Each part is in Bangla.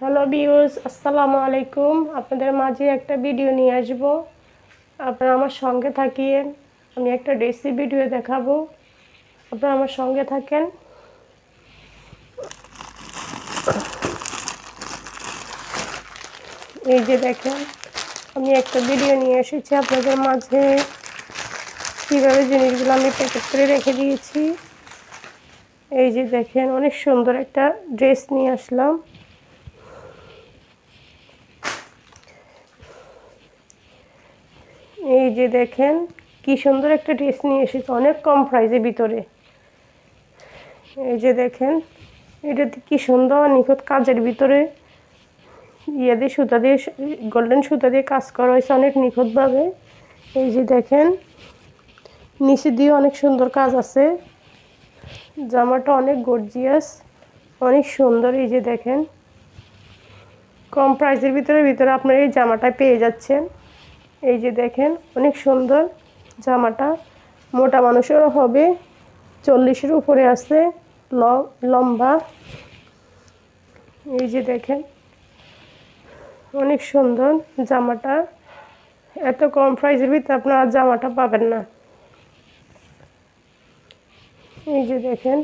হ্যালো ভিউয়ার্স, আসসালামু আলাইকুম। আপনাদের মাঝে একটা ভিডিও নিয়ে আসব। আপনারা আমার সঙ্গে থাকিয়েন। আমি একটা রেসিপি ভিডিও দেখাবো, আপনারা আমার সঙ্গে থাকেন। এই যে দেখেন, আমি একটা ভিডিও নিয়ে এসেছি আপনাদের মাঝে। কীভাবে জিনিসগুলো আমি প্যাকেট করে রেখে দিয়েছি। এই যে দেখেন, অনেক সুন্দর একটা ড্রেস নিয়ে আসলাম। এই যে দেখেন, কি সুন্দর একটা ড্রেস নিয়ে এসেছি, অনেক কম প্রাইসের ভিতরে। এই যে দেখেন, এটাতে কি সুন্দর নিখুঁত কাজের ভিতরে দিয়ে সুতা দিয়ে, গোল্ডেন সুতা দিয়ে কাজ করা হয়েছে অনেক নিখুঁতভাবে। এই যে দেখেন, নিচে দিয়ে অনেক সুন্দর কাজ আছে। জামাটা অনেক গর্জিয়াস, অনেক সুন্দর। এই যে দেখেন, কম প্রাইসের ভিতরে আপনারা এই জামাটা পেয়ে যাচ্ছেন। এই যে দেখেন, অনেক সুন্দর জামাটা। মোটা মানুষেরও হবে, 40-এর উপরে আছে লম্বা। এই যে দেখেন, অনেক সুন্দর জামাটা। এত কম প্রাইসের ভিতরে আপনারা জামাটা পাবেন না। এই যে দেখেন,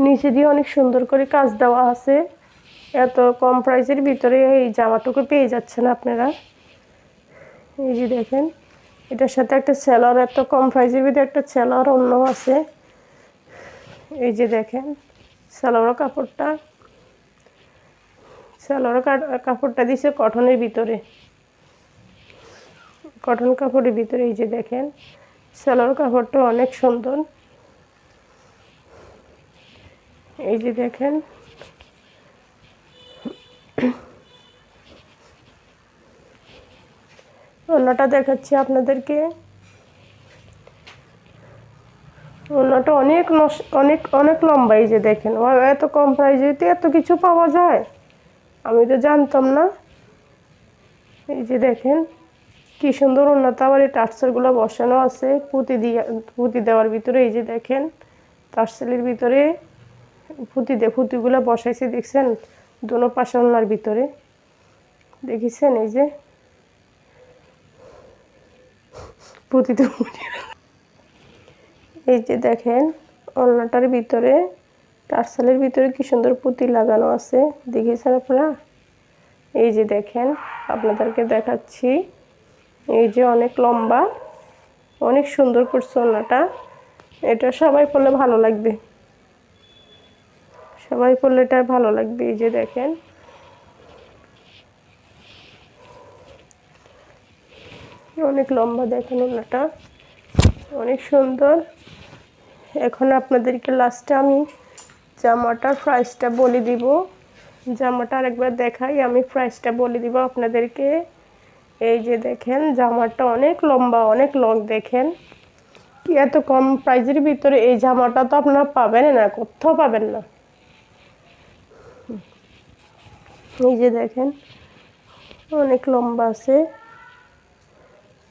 নিচে দিয়ে অনেক সুন্দর করে কাজ দেওয়া আছে। এত কম প্রাইসের ভিতরে এই জামাটুকু পেয়ে যাচ্ছেন আপনারা। এই যে দেখেন, এটার সাথে একটা সেলার, এত কম প্রাইসের ভিতরে একটা সেলার অন্য আছে। এই যে দেখেন, সেলার কাপড়টা দিছে কটনের ভিতরে, কটন কাপড়ের ভিতরে। এই যে দেখেন, সেলার কাপড়টা অনেক সুন্দর। এই যে দেখেন, ওড়নাটা দেখাচ্ছি আপনাদেরকে। ওড়নাটা অনেক অনেক অনেক লম্বা। এই যে দেখেন, এত কম প্রাইসে এত কিছু পাওয়া যায়, আমি তো জানতাম না। এই যে দেখেন, কি সুন্দর ওড়নাটা। আবার এই টার্সেলগুলো বসানো আছে পুঁতি দেওয়ার ভিতরে। এই যে দেখেন, টার্সেলের ভিতরে পুঁতিগুলো বসাইছে, দেখছেন দোনো পাশে ওড়নার ভিতরে, দেখেছেন? এই যে পুঁতিতে, এই যে দেখেন, ওড়নাটার ভিতরে টার্সেলের ভিতরে কি সুন্দর পুঁতি লাগানো আছে, দেখেছেন আপনারা? এই যে দেখেন, আপনাদেরকে দেখাচ্ছি। এই যে অনেক লম্বা, অনেক সুন্দর করছে ওড়নাটা। এটা সবাই পরলে ভালো লাগবে, সবাই পরলে এটা ভালো লাগবে। এই যে দেখেন, অনেক লম্বা, দেখেন ওড়নাটা অনেক সুন্দর। এখন আপনাদেরকে লাস্টে আমি জামাটার প্রাইসটা বলে দিব। জামাটা আরেকবার দেখাই, আমি প্রাইসটা বলে দিব আপনাদেরকে। এই যে দেখেন, জামাটা অনেক লম্বা, অনেক লং। দেখেন কি এত কম প্রাইসের ভিতরে এই জামাটা তো আপনারা পাবেন না, কোথাও পাবেন না। এই যে দেখেন, অনেক লম্বা আছে,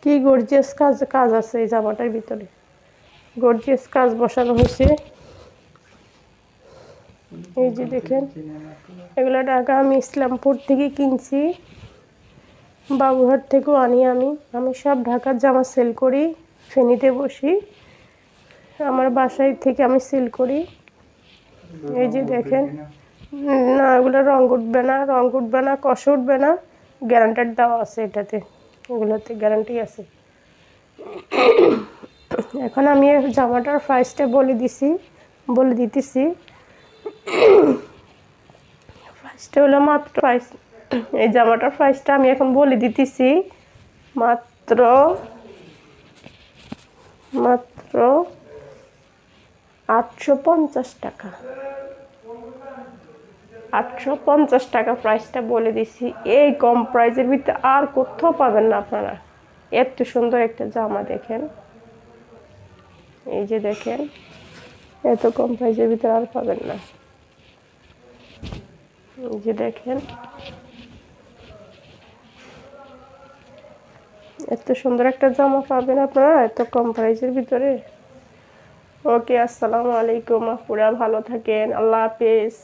কি গর্জিয়াস কাজ আছে এই জামাটার ভিতরে, গর্জিয়াস কাজ বসানো হয়েছে। এই যে দেখেন, এগুলো টাকা আমি ইসলামপুর থেকে কিনছি, বাবুঘাট থেকেও আনি। আমি সব ঢাকার জামা সেল করি, ফেনীতে বসি, আমার বাসায় থেকে আমি সেল করি। এই যে দেখেন, না এগুলো রং উঠবে না, কষ উঠবে না, গ্যারান্টেড দেওয়া আছে এটাতে, এগুলোতে গ্যারান্টি আছে। এখন আমি জামাটার প্রাইসটা বলে দিতেছি। প্রাইসটা হলো মাত্র এই জামাটার প্রাইসটা আমি এখন বলে দিতেছি, মাত্র 850 টাকা। 850 টাকা প্রাইসটা বলে দিছি। এই কম প্রাইসের ভিতরে আর কোথাও পাবেন না আপনারা। এত সুন্দর একটা জামা দেখেন। এই যে দেখেন, এত কম প্রাইসের ভিতরে আর পাবেন না। এই যে দেখেন, এত সুন্দর একটা জামা পাবেন আপনারা এত কম প্রাইসের ভিতরে। ওকে, আসসালামু আলাইকুম, আপুরা ভালো থাকেন, আল্লাহ হাফেজ।